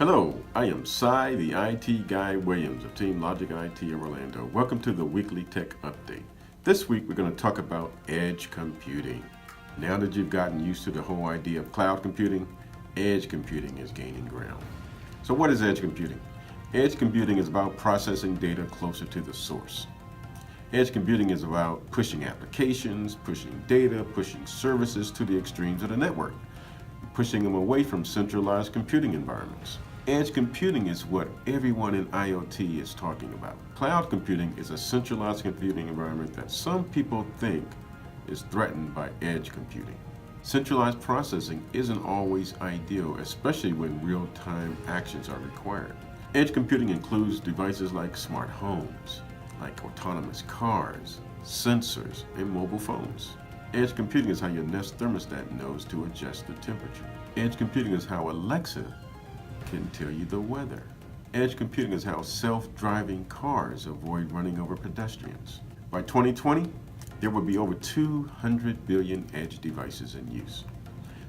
Hello, I am Cy, the IT Guy Williams of Team Logic IT of Orlando. Welcome to the weekly tech update. This week we're going to talk about edge computing. Now that you've gotten used to the whole idea of cloud computing, edge computing is gaining ground. So what is edge computing? Edge computing is about processing data closer to the source. Edge computing is about pushing applications, pushing data, pushing services to the extremes of the network, pushing them away from centralized computing environments. Edge computing is what everyone in IoT is talking about. Cloud computing is a centralized computing environment that some people think is threatened by edge computing. Centralized processing isn't always ideal, especially when real-time actions are required. Edge computing includes devices like smart homes, like autonomous cars, sensors, and mobile phones. Edge computing is how your Nest thermostat knows to adjust the temperature. Edge computing is how Alexa can tell you the weather. Edge computing is how self-driving cars avoid running over pedestrians. By 2020, there will be over 200 billion edge devices in use.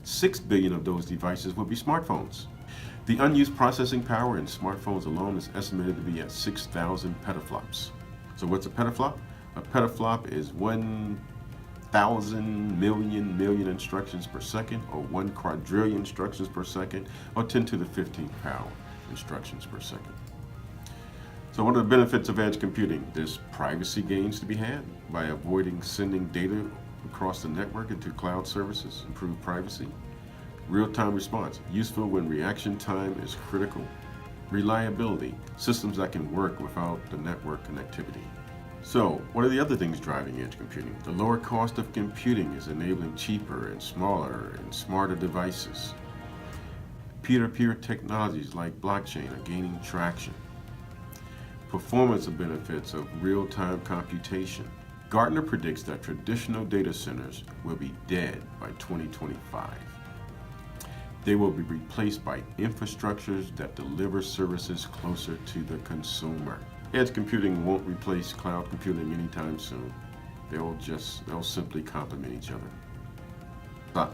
6 billion of those devices will be smartphones. The unused processing power in smartphones alone is estimated to be at 6,000 petaflops. So what's a petaflop? A petaflop is 1,000 million instructions per second, or 1 quadrillion instructions per second, or 10 to the 15th power instructions per second. So what are the benefits of edge computing? There's privacy gains to be had by avoiding sending data across the network into cloud services, improve privacy. Real-time response, useful when reaction time is critical. Reliability, systems that can work without the network connectivity. So, what are the other things driving edge computing? The lower cost of computing is enabling cheaper and smaller and smarter devices. Peer-to-peer technologies like blockchain are gaining traction. Performance benefits of real-time computation. Gartner predicts that traditional data centers will be dead by 2025. They will be replaced by infrastructures that deliver services closer to the consumer. Edge computing won't replace cloud computing anytime soon. They'll simply complement each other.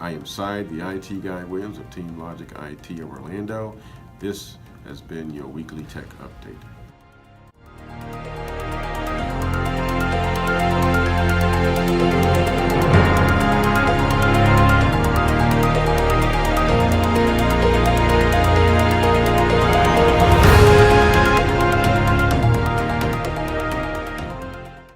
I am Cy, the IT Guy Williams of Team Logic IT of Orlando. This has been your weekly tech update.